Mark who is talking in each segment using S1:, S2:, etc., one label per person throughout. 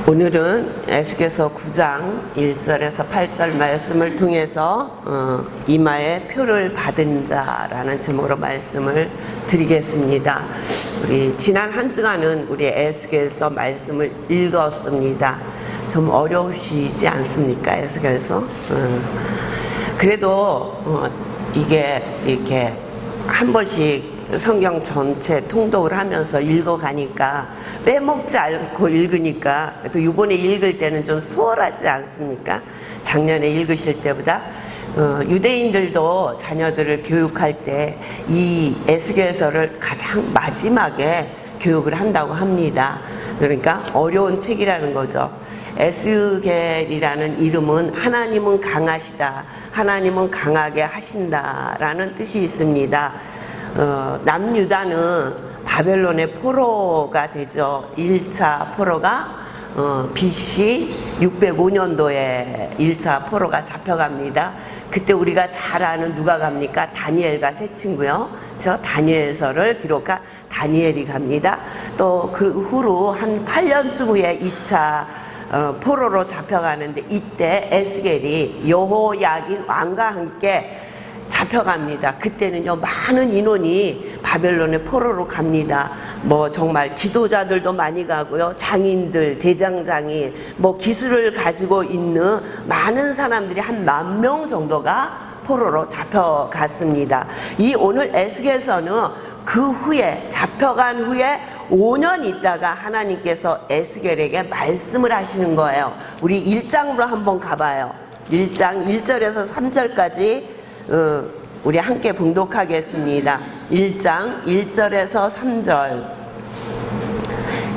S1: 오늘은 에스겔서 9장 1절에서 8절 말씀을 통해서 이마에 표를 받은 자라는 제목으로 말씀을 드리겠습니다. 우리 지난 한 주간은 우리 에스겔서 말씀을 읽었습니다. 좀 어려우시지 않습니까? 에스겔서? 그래도 이게 이렇게 한 번씩 성경 전체 통독을 하면서 읽어가니까 빼먹지 않고 읽으니까 또 이번에 읽을 때는 좀 수월하지 않습니까? 작년에 읽으실 때보다 유대인들도 자녀들을 교육할 때 이 에스겔서를 가장 마지막에 교육을 한다고 합니다. 그러니까 어려운 책이라는 거죠. 에스겔이라는 이름은 하나님은 강하시다, 하나님은 강하게 하신다라는 뜻이 있습니다. 남유다는 바벨론의 포로가 되죠. 1차 포로가 BC 605년도에 1차 포로가 잡혀갑니다. 그때 우리가 잘 아는 누가 갑니까? 다니엘과 세 친구요. 저 다니엘서를 기록한 다니엘이 갑니다. 또 그 후로 한 8년쯤 후에 2차 포로로 잡혀가는데 이때 에스겔이 여호야긴 왕과 함께 잡혀갑니다. 그때는요, 많은 인원이 바벨론의 포로로 갑니다. 뭐 정말 지도자들도 많이 가고요, 장인들, 대장장이, 뭐 기술을 가지고 있는 많은 사람들이 한 10,000명 정도가 포로로 잡혀갔습니다. 이 오늘 에스겔서는 그 후에 잡혀간 후에 5년 있다가 하나님께서 에스겔에게 말씀을 하시는 거예요. 우리 1장으로 한번 가봐요. 1장 1절에서 3절까지 우리 함께 봉독하겠습니다. 1장 1절에서 3절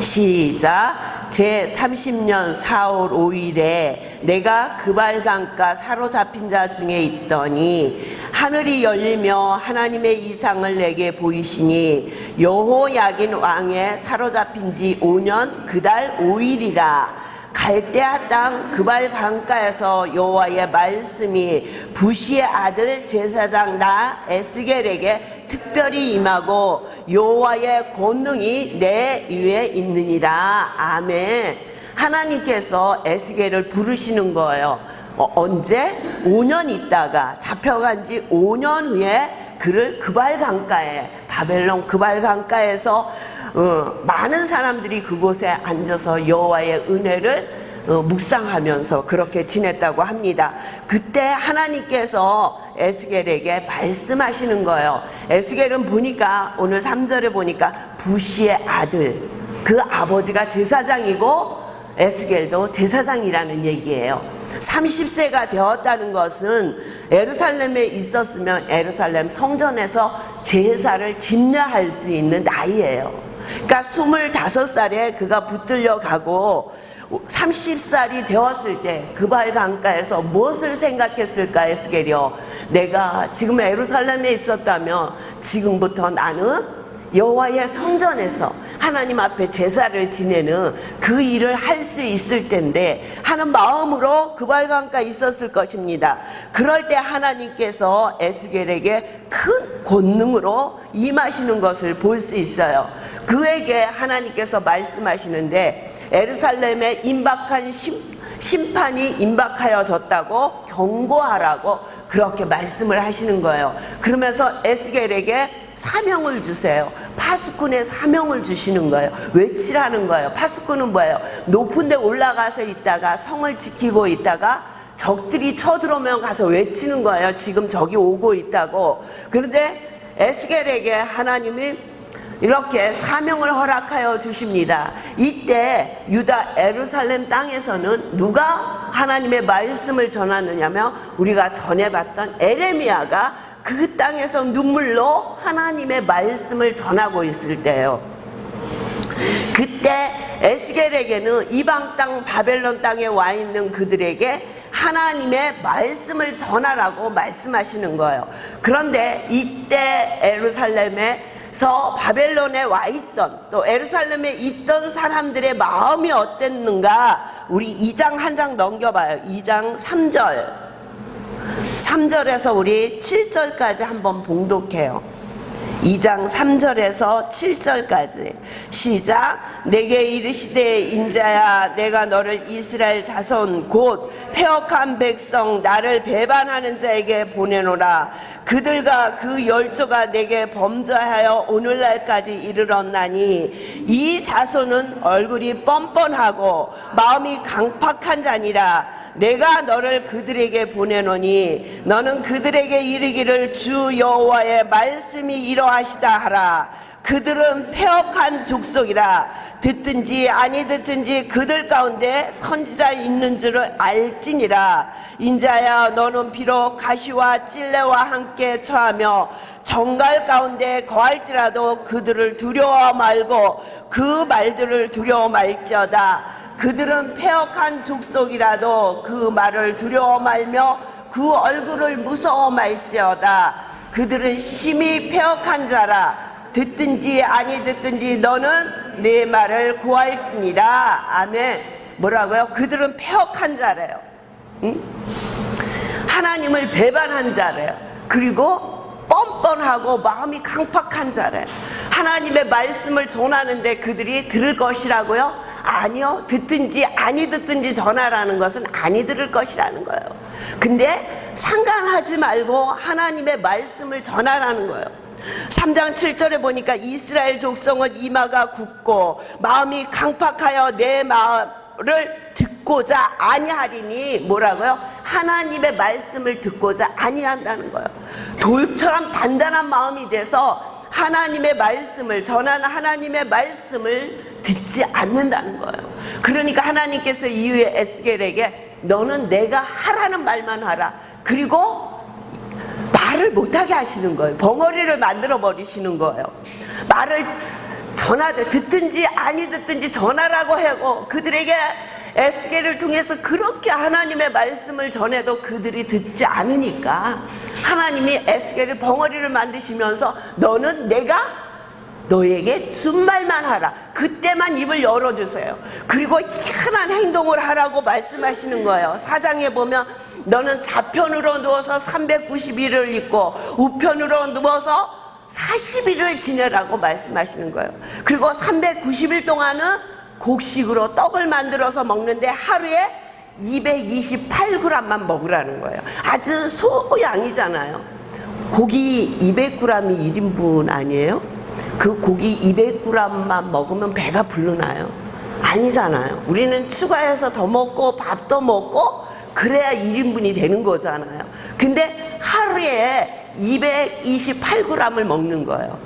S1: 시작. 제30년 4월 5일에 내가 그발강가 사로잡힌 자 중에 있더니 하늘이 열리며 하나님의 이상을 내게 보이시니 여호야긴 왕의 사로잡힌 지 5년 그달 5일이라. 갈대아 땅 그발 강가에서 여호와의 말씀이 부시의 아들 제사장 나 에스겔에게 특별히 임하고 여호와의 권능이 내 위에 있느니라. 아멘. 하나님께서 에스겔을 부르시는 거예요. 언제? 5년 있다가 잡혀간 지 5년 후에 그를 그발 강가에, 바벨론 그발 강가에서 많은 사람들이 그곳에 앉아서 여호와의 은혜를 묵상하면서 그렇게 지냈다고 합니다. 그때 하나님께서 에스겔에게 말씀하시는 거예요. 에스겔은 보니까 오늘 3절에 보니까 부시의 아들, 그 아버지가 제사장이고 에스겔도 제사장이라는 얘기예요. 30세가 되었다는 것은 예루살렘에 있었으면 예루살렘 성전에서 제사를 집례할 수 있는 나이예요. 그러니까 25살에 그가 붙들려 가고 30살이 되었을 때 그발 강가에서 무엇을 생각했을까? 에스겔이요, 내가 지금 예루살렘에 있었다면 지금부터 나는 여호와의 성전에서 하나님 앞에 제사를 지내는 그 일을 할 수 있을 텐데 하는 마음으로 그발 강가에 있었을 것입니다. 그럴 때 하나님께서 에스겔에게 큰 권능으로 임하시는 것을 볼 수 있어요. 그에게 하나님께서 말씀하시는데 예루살렘에 임박한 심판이 임박하여졌다고 경고하라고 그렇게 말씀을 하시는 거예요. 그러면서 에스겔에게 사명을 주세요. 파수꾼의 사명을 주시는 거예요. 외치라는 거예요. 파수꾼은 뭐예요? 높은 데 올라가서 있다가 성을 지키고 있다가 적들이 쳐들어오면 가서 외치는 거예요. 지금 적이 오고 있다고. 그런데 에스겔에게 하나님이 이렇게 사명을 허락하여 주십니다. 이때 유다 예루살렘 땅에서는 누가 하나님의 말씀을 전하느냐면 우리가 전에 봤던 에레미야가 그 땅에서 눈물로 하나님의 말씀을 전하고 있을 때예요. 그때 에스겔에게는 이방 땅 바벨론 땅에 와 있는 그들에게 하나님의 말씀을 전하라고 말씀하시는 거예요. 그런데 이때 예루살렘에서 바벨론에 와 있던 또 예루살렘에 있던 사람들의 마음이 어땠는가? 우리 2장 한 장 넘겨봐요. 2장 3절에서 우리 7절까지 한번 봉독해요. 2장 3절에서 7절까지 시작. 내게 이르시되 인자야 내가 너를 이스라엘 자손 곧 패역한 백성 나를 배반하는 자에게 보내노라. 그들과 그 열조가 내게 범죄하여 오늘날까지 이르렀나니 이 자손은 얼굴이 뻔뻔하고 마음이 강팍한 자니라. 내가 너를 그들에게 보내노니 너는 그들에게 이르기를 주 여호와의 말씀이 이러하시다 하라. 그들은 패역한 족속이라. 듣든지 아니 듣든지 그들 가운데 선지자 있는 줄을 알지니라. 인자야 너는 비록 가시와 찔레와 함께 처하며 정갈 가운데 거할지라도 그들을 두려워 말고 그 말들을 두려워 말지어다. 그들은 패역한 족속이라도 그 말을 두려워 말며 그 얼굴을 무서워 말지어다. 그들은 심히 패역한 자라. 듣든지 아니 듣든지 너는 내 말을 고할지니라. 아멘. 뭐라고요? 그들은 패역한 자래요. 응? 하나님을 배반한 자래요. 그리고 뻔뻔하고 마음이 강팍한 자래요. 하나님의 말씀을 전하는데 그들이 들을 것이라고요? 아니요. 듣든지 아니 듣든지 전하라는 것은 아니 들을 것이라는 거예요. 근데 상관하지 말고 하나님의 말씀을 전하라는 거예요. 3장 7절에 보니까 이스라엘 족속은 이마가 굳고 마음이 강팍하여 내 말을 듣고자 아니하리니 뭐라고요? 하나님의 말씀을 듣고자 아니한다는 거예요. 돌처럼 단단한 마음이 돼서 하나님의 말씀을 전하는 하나님의 말씀을 듣지 않는다는 거예요. 그러니까 하나님께서 이후에 에스겔에게 너는 내가 하라는 말만 하라. 그리고 말을 못하게 하시는 거예요. 벙어리를 만들어 버리시는 거예요. 말을 전하되 듣든지 아니 듣든지 전하라고 하고 그들에게 에스겔을 통해서 그렇게 하나님의 말씀을 전해도 그들이 듣지 않으니까 하나님이 에스겔을 벙어리를 만드시면서 너는 내가 너에게 준 말만 하라. 그때만 입을 열어주세요. 그리고 희한한 행동을 하라고 말씀하시는 거예요. 4장에 보면 너는 좌편으로 누워서 390일을 있고 우편으로 누워서 40일을 지내라고 말씀하시는 거예요. 그리고 390일 동안은 곡식으로 떡을 만들어서 먹는데 하루에 228g만 먹으라는 거예요. 아주 소양이잖아요. 고기 200g이 1인분 아니에요? 그 고기 200g만 먹으면 배가 부르나요? 아니잖아요. 우리는 추가해서 더 먹고 밥도 먹고 그래야 1인분이 되는 거잖아요. 근데 하루에 228g을 먹는 거예요.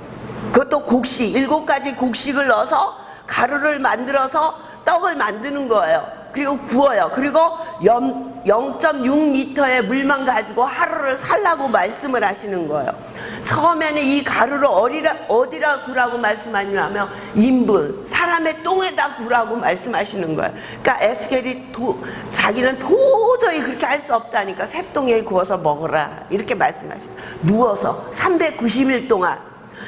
S1: 그것도 곡식 7가지 곡식을 넣어서 가루를 만들어서 떡을 만드는 거예요. 그리고 구워요. 그리고 0.6리터의 물만 가지고 하루를 살라고 말씀을 하시는 거예요. 처음에는 이 가루를 어디다 구라고 말씀하냐면 인분, 사람의 똥에다 구라고 말씀하시는 거예요. 그러니까 에스겔이 자기는 도저히 그렇게 할 수 없다니까 새똥에 구워서 먹어라 이렇게 말씀하시는 거예요. 누워서 390일 동안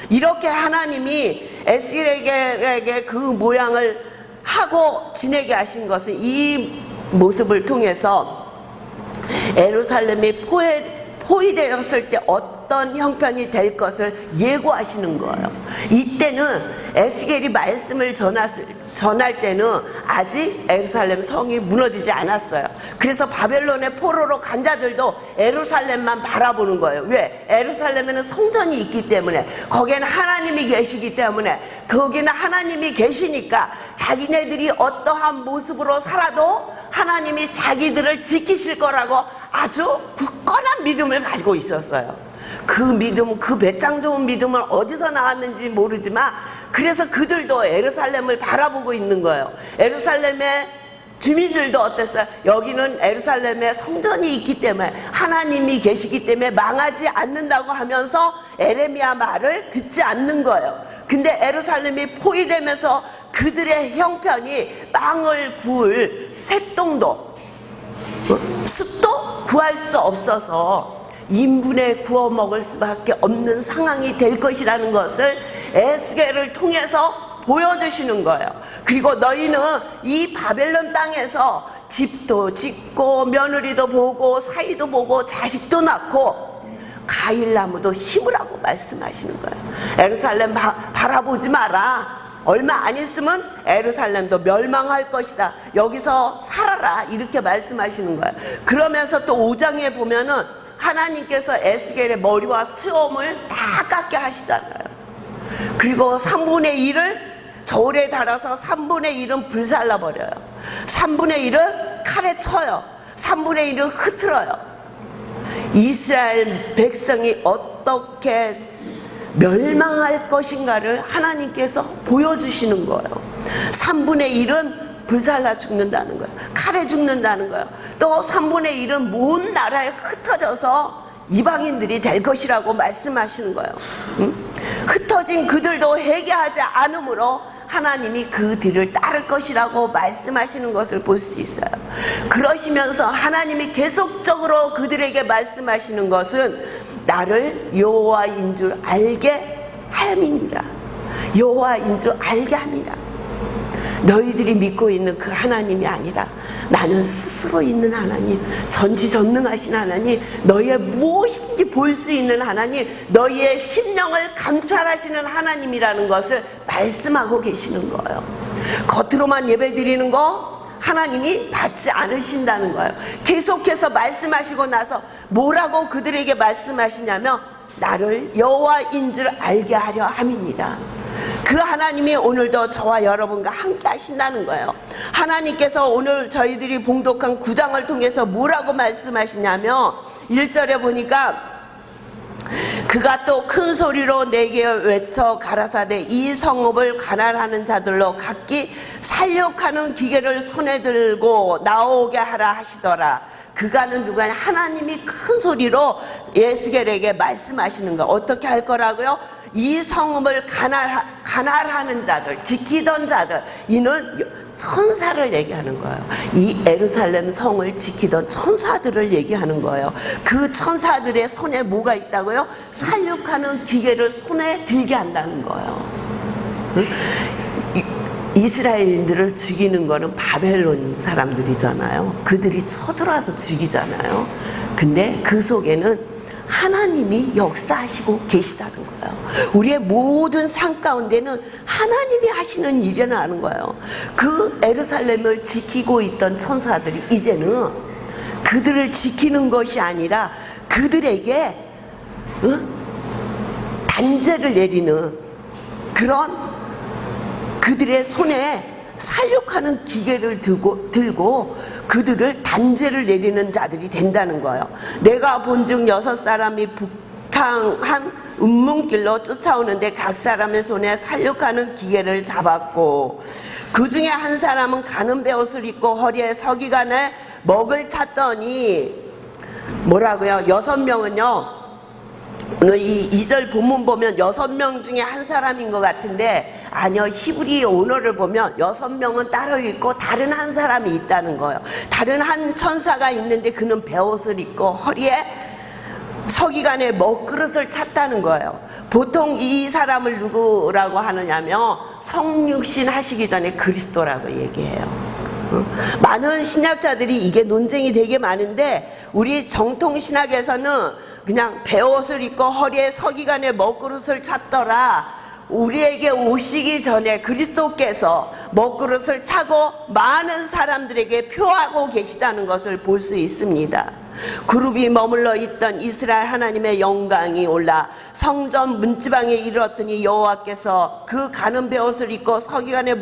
S1: 이렇게 하나님이 에스겔에게 그 모양을 하고 지내게 하신 것은 이 모습을 통해서 예루살렘이 포위되었을 때 어떤 형편이 될 것을 예고하시는 거예요. 이때는 에스겔이 말씀을 전할 때는 아직 예루살렘 성이 무너지지 않았어요. 그래서 바벨론의 포로로 간 자들도 예루살렘만 바라보는 거예요. 왜? 예루살렘에는 성전이 있기 때문에, 거기에는 하나님이 계시기 때문에, 거기는 하나님이 계시니까 자기네들이 어떠한 모습으로 살아도 하나님이 자기들을 지키실 거라고 아주 굳건한 믿음을 가지고 있었어요. 그 믿음, 그 배짱 좋은 믿음은 어디서 나왔는지 모르지만 그래서 그들도 예루살렘을 바라보고 있는 거예요. 예루살렘의 주민들도 어땠어요? 여기는 예루살렘에 성전이 있기 때문에 하나님이 계시기 때문에 망하지 않는다고 하면서 에레미야 말을 듣지 않는 거예요. 근데 예루살렘이 포위되면서 그들의 형편이 빵을 구울 새똥도 숯도 구할 수 없어서 인분에 구워 먹을 수밖에 없는 상황이 될 것이라는 것을 에스겔을 통해서 보여주시는 거예요. 그리고 너희는 이 바벨론 땅에서 집도 짓고 며느리도 보고 사이도 보고 자식도 낳고 가일나무도 심으라고 말씀하시는 거예요. 예루살렘 바라보지 마라. 얼마 안 있으면 예루살렘도 멸망할 것이다. 여기서 살아라. 이렇게 말씀하시는 거예요. 그러면서 또 5장에 보면은 하나님께서 에스겔의 머리와 수염을 다 깎게 하시잖아요. 그리고 3분의 1을 저울에 달아서 3분의 1은 불살라 버려요. 3분의 1은 칼에 쳐요. 3분의 1은 흐트러요. 이스라엘 백성이 어떻게 멸망할 것인가를 하나님께서 보여주시는 거예요. 3분의 1은 불살라 죽는다는 거예요. 칼에 죽는다는 거예요. 또 3분의 1은 모든 나라에 흩어져서 이방인들이 될 것이라고 말씀하시는 거예요. 흩어진 그들도 회개하지 않으므로 하나님이 그 뒤를 따를 것이라고 말씀하시는 것을 볼 수 있어요. 그러시면서 하나님이 계속적으로 그들에게 말씀하시는 것은 나를 여호와인 줄 알게 함이니라. 여호와인 줄 알게 함이라. 너희들이 믿고 있는 그 하나님이 아니라 나는 스스로 있는 하나님, 전지전능하신 하나님, 너희의 무엇인지 볼 수 있는 하나님, 너희의 심령을 감찰하시는 하나님이라는 것을 말씀하고 계시는 거예요. 겉으로만 예배드리는 거 하나님이 받지 않으신다는 거예요. 계속해서 말씀하시고 나서 뭐라고 그들에게 말씀하시냐면 나를 여호와인 줄 알게 하려 함이니라. 그 하나님이 오늘도 저와 여러분과 함께 하신다는 거예요. 하나님께서 오늘 저희들이 봉독한 9장을 통해서 뭐라고 말씀하시냐면 1절에 보니까 그가 또 큰 소리로 내게 외쳐 가라사대 이 성읍을 관할하는 자들로 각기 살육하는 기계를 손에 들고 나오게 하라 하시더라. 그가는 누구냐? 하나님이 큰 소리로 에스겔에게 말씀하시는 거. 어떻게 할 거라고요? 이 성읍을 관할하는 자들, 지키던 자들, 이는 천사를 얘기하는 거예요. 이 예루살렘 성을 지키던 천사들을 얘기하는 거예요. 그 천사들의 손에 뭐가 있다고요? 살육하는 기계를 손에 들게 한다는 거예요. 이스라엘인들을 죽이는 거는 바벨론 사람들이잖아요. 그들이 쳐들어와서 죽이잖아요. 근데 그 속에는 하나님이 역사하시고 계시다는 거예요. 우리의 모든 삶 가운데는 하나님이 하시는 일이라는 거예요. 그 예루살렘을 지키고 있던 천사들이 이제는 그들을 지키는 것이 아니라 그들에게 단죄를 내리는 그런 그들의 손에 살육하는 기계를 들고 그들을 단죄를 내리는 자들이 된다는 거예요. 내가 본즉 6사람이 북향한 운문길로 쫓아오는데 각 사람의 손에 살육하는 기계를 잡았고 그 중에 한 사람은 가는 베옷을 입고 허리에 서기관에 먹을 찼더니 뭐라고요? 6명은요 오늘 이 2절 본문 보면 6명 중에 한 사람인 것 같은데 아니요, 히브리 언어를 보면 6명은 따로 있고 다른 한 사람이 있다는 거예요. 다른 한 천사가 있는데 그는 베옷을 입고 허리에 서기관의 먹그릇을 찼다는 거예요. 보통 이 사람을 누구라고 하느냐면 성육신 하시기 전에 그리스도라고 얘기해요. 많은 신학자들이 이게 논쟁이 되게 많은데 우리 정통 신학에서는 그냥 베옷을 입고 허리에 서기관의 먹그릇을 찼더라. 우리에게 오시기 전에 그리스도께서 먹그릇을 차고 많은 사람들에게 표하고 계시다는 것을 볼 수 있습니다. 그룹이 머물러 있던 이스라엘 하나님의 영광이 올라 성전 문지방에 이르렀더니 여호와께서 그 가는 베옷을 입고 서기관의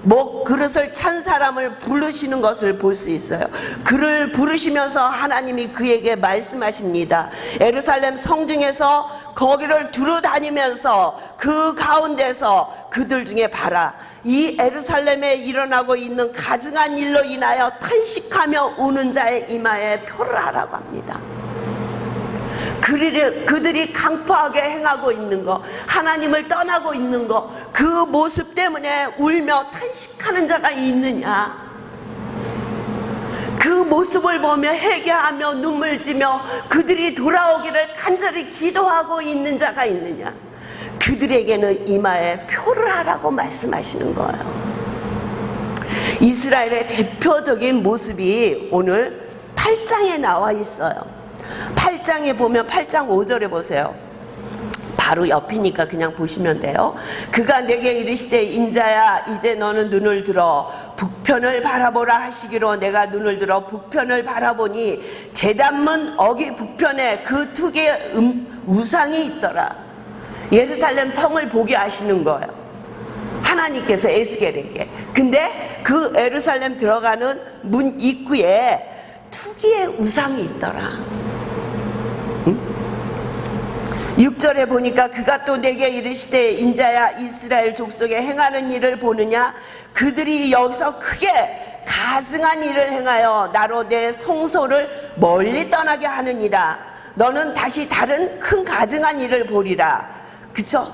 S1: 먹그릇을 찬 사람을 부르시는 것을 볼 수 있어요. 그를 부르시면서 하나님이 그에게 말씀하십니다. 예루살렘 성중에서 거기를 두루 다니면서 그 가운데서 그들 중에 봐라. 이 예루살렘에 일어나고 있는 가증한 일로 인하여 탄식하며 우는 자의 이마에 표를 하라고 합니다. 그들이 강포하게 행하고 있는 거, 하나님을 떠나고 있는 거, 그 모습 때문에 울며 탄식하는 자가 있느냐? 그 모습을 보며 회개하며 눈물 지며 그들이 돌아오기를 간절히 기도하고 있는 자가 있느냐? 그들에게는 이마에 표를 하라고 말씀하시는 거예요. 이스라엘의 대표적인 모습이 오늘 8장에 나와 있어요. 8장에 보면 8장 5절에 보세요. 바로 옆이니까 그냥 보시면 돼요. 그가 내게 이르시되 인자야 이제 너는 눈을 들어 북편을 바라보라 하시기로 내가 눈을 들어 북편을 바라보니 제단문 어기 북편에 그 두 개의 우상이 있더라. 예루살렘 성을 보게 하시는 거예요, 하나님께서 에스겔에게. 근데 그 예루살렘 들어가는 문 입구에 두 개의 우상이 있더라. 6절에 보니까 그가 또 내게 이르시되 인자야 이스라엘 족속에 행하는 일을 보느냐. 그들이 여기서 크게 가증한 일을 행하여 나로 내 성소를 멀리 떠나게 하느니라. 너는 다시 다른 큰 가증한 일을 보리라. 그쵸?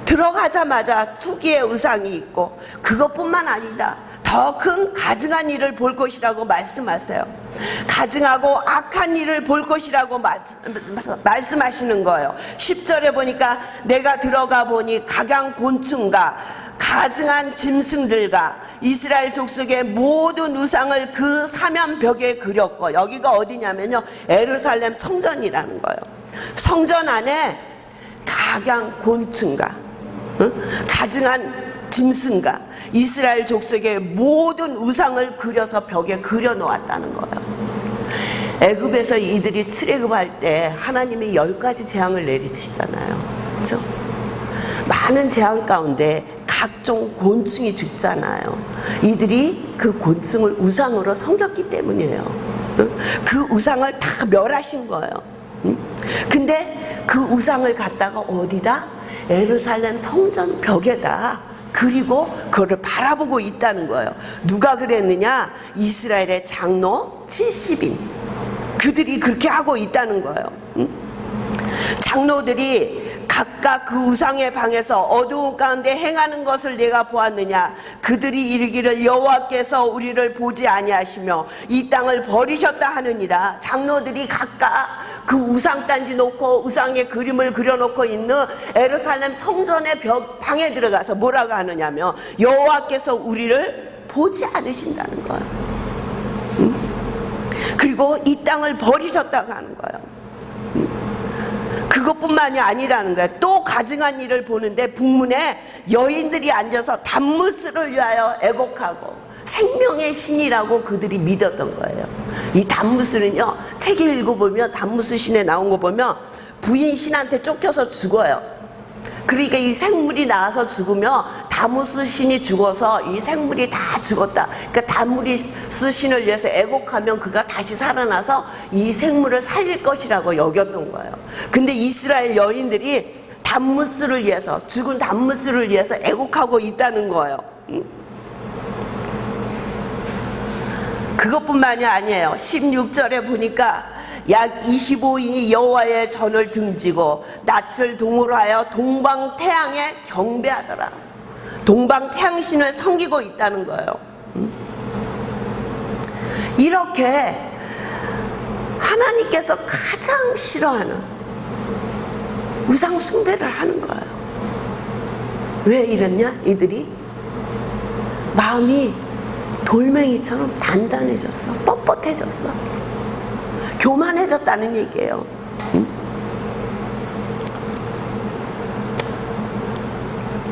S1: 들어가자마자 두 개의 의상이 있고 그것뿐만 아니다. 더 큰 가증한 일을 볼 것이라고 말씀하세요. 가증하고 악한 일을 볼 것이라고 말씀하시는 거예요. 10절에 보니까 내가 들어가 보니 각양곤충과 가증한 짐승들과 이스라엘 족속의 모든 우상을 그 사면벽에 그렸고, 여기가 어디냐면요, 예루살렘 성전이라는 거예요. 성전 안에 각양곤충과 가증한 짐승과 이스라엘 족속의 모든 우상을 그려서 벽에 그려 놓았다는 거예요. 애굽에서 이들이 출애굽할 때 하나님이 10가지 재앙을 내리시잖아요. 그렇죠? 많은 재앙 가운데 각종 곤충이 죽잖아요. 이들이 그 곤충을 우상으로 섬겼기 때문이에요. 그 우상을 다 멸하신 거예요. 근데 그 우상을 갖다가 어디다? 예루살렘 성전 벽에다 그리고 그거를 바라보고 있다는 거예요. 누가 그랬느냐? 이스라엘의 장로 70인 그들이 그렇게 하고 있다는 거예요. 장로들이 각각 그 우상의 방에서 어두운 가운데 행하는 것을 내가 보았느냐. 그들이 이르기를 여호와께서 우리를 보지 아니하시며 이 땅을 버리셨다 하느니라. 장로들이 각각 그 우상단지 놓고 우상의 그림을 그려놓고 있는 예루살렘 성전의 방에 들어가서 뭐라고 하느냐면 여호와께서 우리를 보지 않으신다는 거예요. 그리고 이 땅을 버리셨다고 하는 거예요. 그것뿐만이 아니라는 거예요. 또 가증한 일을 보는데 북문에 여인들이 앉아서 담무스를 위하여 애곡하고 생명의 신이라고 그들이 믿었던 거예요. 이 담무스는요, 책에 읽어보면 담무스 신에 나온 거 보면 부인 신한테 쫓겨서 죽어요. 그러니까 이 생물이 나와서 죽으면 다무스 신이 죽어서 이 생물이 다 죽었다. 그러니까 다무스 신을 위해서 애곡하면 그가 다시 살아나서 이 생물을 살릴 것이라고 여겼던 거예요. 근데 이스라엘 여인들이 담무스를 위해서, 죽은 담무스를 위해서 애곡하고 있다는 거예요. 그것뿐만이 아니에요. 16절에 보니까 약 25인이 여호와의 전을 등지고 낯을 동으로 하여 동방태양에 경배하더라. 동방태양신을 섬기고 있다는 거예요. 이렇게 하나님께서 가장 싫어하는 우상 숭배를 하는 거예요. 왜 이랬냐? 이들이 마음이 돌멩이처럼 단단해졌어. 뻣뻣해졌어. 교만해졌다는 얘기예요.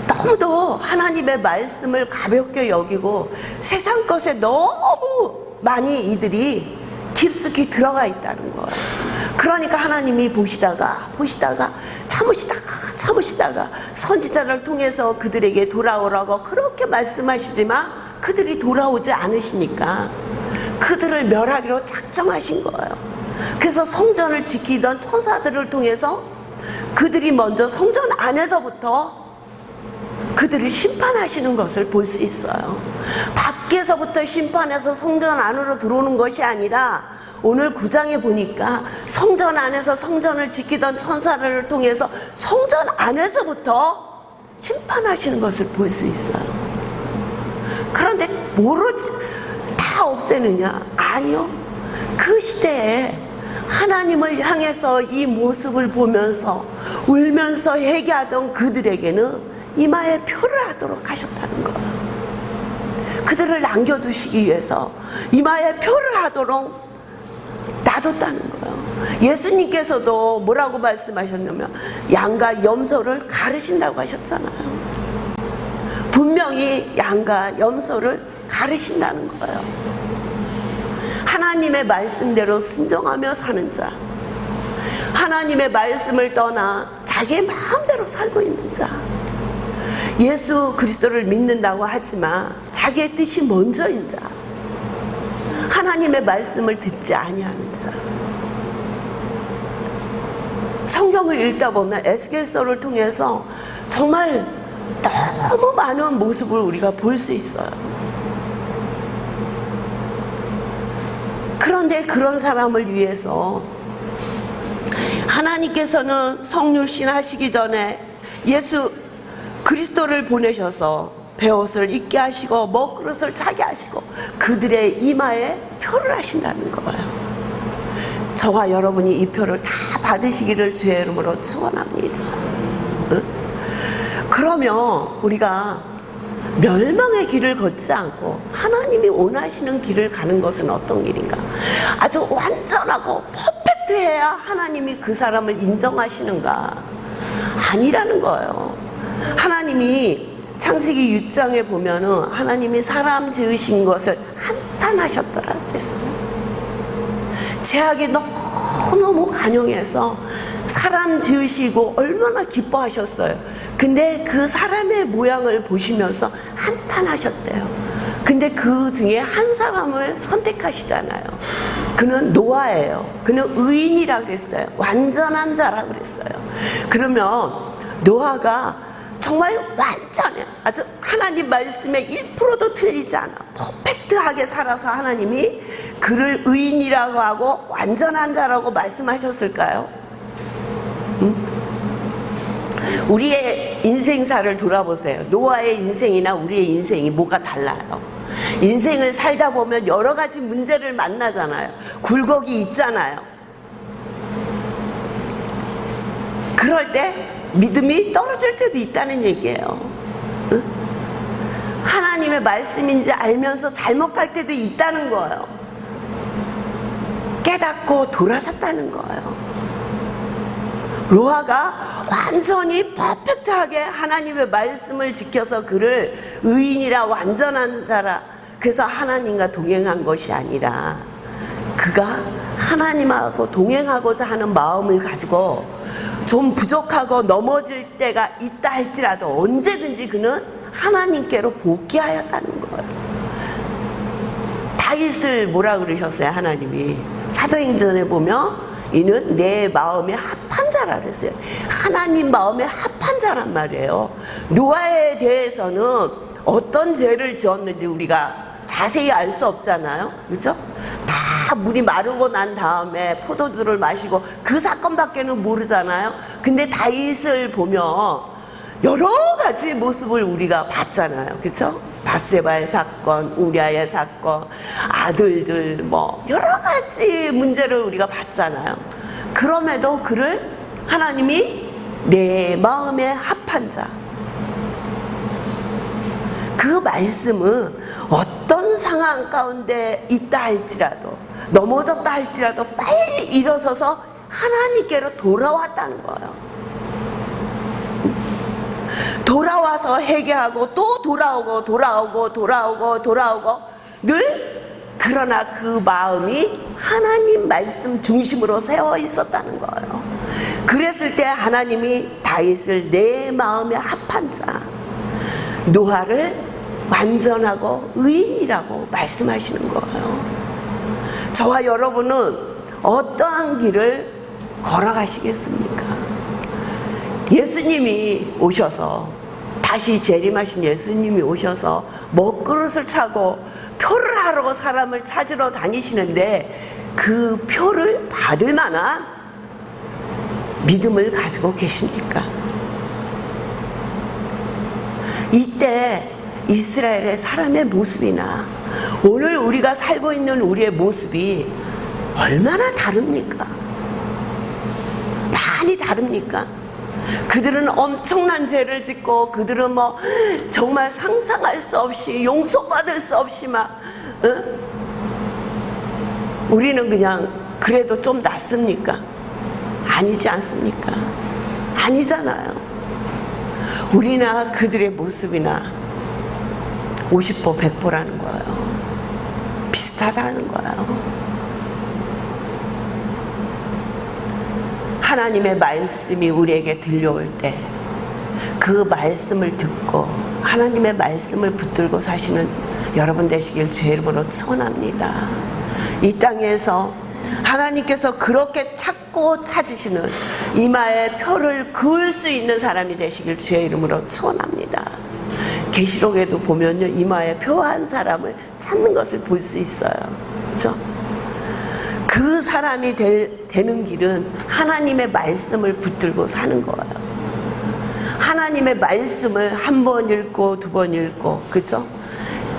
S1: 너무도 하나님의 말씀을 가볍게 여기고 세상 것에 너무 많이 이들이 깊숙이 들어가 있다는 거예요. 그러니까 하나님이 보시다가 참으시다가 선지자를 통해서 그들에게 돌아오라고 그렇게 말씀하시지만 그들이 돌아오지 않으시니까 그들을 멸하기로 작정하신 거예요. 그래서 성전을 지키던 천사들을 통해서 그들이 먼저 성전 안에서부터 그들을 심판하시는 것을 볼 수 있어요. 밖에서부터 심판해서 성전 안으로 들어오는 것이 아니라 오늘 9장에 보니까 성전 안에서 성전을 지키던 천사를 통해서 성전 안에서부터 심판하시는 것을 볼 수 있어요. 그런데 뭐로 다 없애느냐? 아니요. 그 시대에 하나님을 향해서 이 모습을 보면서 울면서 회개하던 그들에게는 이마에 표를 하도록 하셨다는 거예요. 그들을 남겨두시기 위해서 이마에 표를 하도록 놔뒀다는 거예요. 예수님께서도 뭐라고 말씀하셨냐면 양과 염소를 가르신다고 하셨잖아요. 분명히 양과 염소를 가르신다는 거예요. 하나님의 말씀대로 순종하며 사는 자, 하나님의 말씀을 떠나 자기의 마음대로 살고 있는 자, 예수 그리스도를 믿는다고 하지만 자기의 뜻이 먼저인 자, 하나님의 말씀을 듣지 아니하는 자. 성경을 읽다 보면 에스겔서를 통해서 정말 너무 많은 모습을 우리가 볼 수 있어요. 그런데 그런 사람을 위해서 하나님께서는 성육신 하시기 전에 예수 그리스도를 보내셔서 베옷을 입게 하시고 먹그릇을 차게 하시고 그들의 이마에 표를 하신다는 거예요. 저와 여러분이 이 표를 다 받으시기를 주의 이름으로 축원합니다. 그러면 우리가 멸망의 길을 걷지 않고 하나님이 원하시는 길을 가는 것은 어떤 길인가? 아주 완전하고 퍼펙트해야 하나님이 그 사람을 인정하시는가? 아니라는 거예요. 하나님이 창세기 6장에 보면은 하나님이 사람 지으신 것을 한탄하셨더라 그랬어요. 죄악이 너무너무 간용해서 사람 지으시고 얼마나 기뻐하셨어요. 근데 그 사람의 모양을 보시면서 한탄하셨대요. 근데 그 중에 한 사람을 선택하시잖아요. 그는 노아예요. 그는 의인이라 그랬어요. 완전한 자라 그랬어요. 그러면 노아가 정말 완전해. 아주 하나님 말씀에 1%도 틀리지 않아. 퍼펙트하게 살아서 하나님이 그를 의인이라고 하고 완전한 자라고 말씀하셨을까요? 우리의 인생사를 돌아보세요. 노아의 인생이나 우리의 인생이 뭐가 달라요? 인생을 살다 보면 여러 가지 문제를 만나잖아요. 굴곡이 있잖아요. 그럴 때 믿음이 떨어질 때도 있다는 얘기예요. 응? 하나님의 말씀인지 알면서 잘못 갈 때도 있다는 거예요. 깨닫고 돌아섰다는 거예요. 노아가 완전히 퍼펙트하게 하나님의 말씀을 지켜서 그를 의인이라 완전한 자라, 그래서 하나님과 동행한 것이 아니라 그가 하나님하고 동행하고자 하는 마음을 가지고 좀 부족하고 넘어질 때가 있다 할지라도 언제든지 그는 하나님께로 복귀하였다는 거예요. 다윗을 뭐라 그러셨어요? 하나님이 사도행전에 보면 이는 내 마음에 합한 자라 그랬어요. 하나님 마음에 합한 자란 말이에요. 노아에 대해서는 어떤 죄를 지었는지 우리가 자세히 알 수 없잖아요. 그렇죠? 다 물이 마르고 난 다음에 포도주를 마시고 그 사건밖에는 모르잖아요. 근데 다윗을 보면 여러 가지 모습을 우리가 봤잖아요. 그렇죠? 바세바의 사건, 우리아의 사건, 아들들 뭐 여러 가지 문제를 우리가 봤잖아요. 그럼에도 그를 하나님이 내 마음에 합한 자, 그 말씀은 어떤 상황 가운데 있다 할지라도 넘어졌다 할지라도 빨리 일어서서 하나님께로 돌아왔다는 거예요. 돌아와서 회개하고 또 돌아오고 늘, 그러나 그 마음이 하나님 말씀 중심으로 세워 있었다는 거예요. 그랬을 때 하나님이 다윗을 내 마음에 합한 자, 노아를 완전하고 의인이라고 말씀하시는 거예요. 저와 여러분은 어떠한 길을 걸어가시겠습니까? 예수님이 오셔서, 다시 재림하신 예수님이 오셔서 먹그릇을 차고 표를 하러 사람을 찾으러 다니시는데 그 표를 받을 만한 믿음을 가지고 계십니까? 이때 이스라엘의 사람의 모습이나 오늘 우리가 살고 있는 우리의 모습이 얼마나 다릅니까? 많이 다릅니까? 그들은 엄청난 죄를 짓고 그들은 뭐 정말 상상할 수 없이 용서받을 수 없이 막 우리는 그냥 그래도 좀 낫습니까? 아니지 않습니까? 아니잖아요. 우리나 그들의 모습이나 50보 100보라는 거예요. 비슷하다는 거예요. 하나님의 말씀이 우리에게 들려올 때 그 말씀을 듣고 하나님의 말씀을 붙들고 사시는 여러분 되시길 주의 이름으로 축원합니다. 이 땅에서 하나님께서 그렇게 찾고 찾으시는 이마에 표를 그을 수 있는 사람이 되시길 주의 이름으로 축원합니다. 계시록에도 보면요, 이마에 표 한 사람을 찾는 것을 볼 수 있어요. 그렇죠? 그 사람이 되는 길은 하나님의 말씀을 붙들고 사는 거예요. 하나님의 말씀을 한 번 읽고 두 번 읽고, 그렇죠?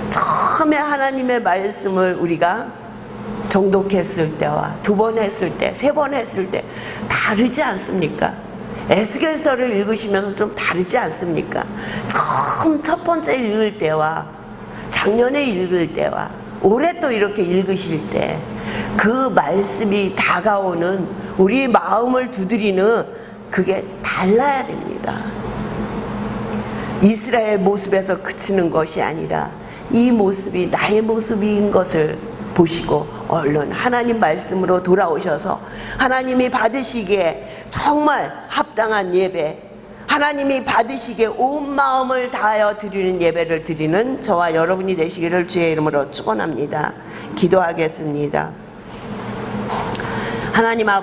S1: 처음에 하나님의 말씀을 우리가 정독했을 때와 두 번 했을 때, 세 번 했을 때 다르지 않습니까? 에스겔서를 읽으시면서 좀 다르지 않습니까? 처음 첫 번째 읽을 때와 작년에 읽을 때와 올해 또 이렇게 읽으실 때 그 말씀이 다가오는 우리 마음을 두드리는 그게 달라야 됩니다. 이스라엘 모습에서 그치는 것이 아니라 이 모습이 나의 모습인 것을 보시고 얼른 하나님 말씀으로 돌아오셔서 하나님이 받으시기에 정말 합당한 예배, 하나님이 받으시기에 온 마음을 다하여 드리는 예배를 드리는 저와 여러분이 되시기를 주의 이름으로 축원합니다. 기도하겠습니다. 하나님 아버지,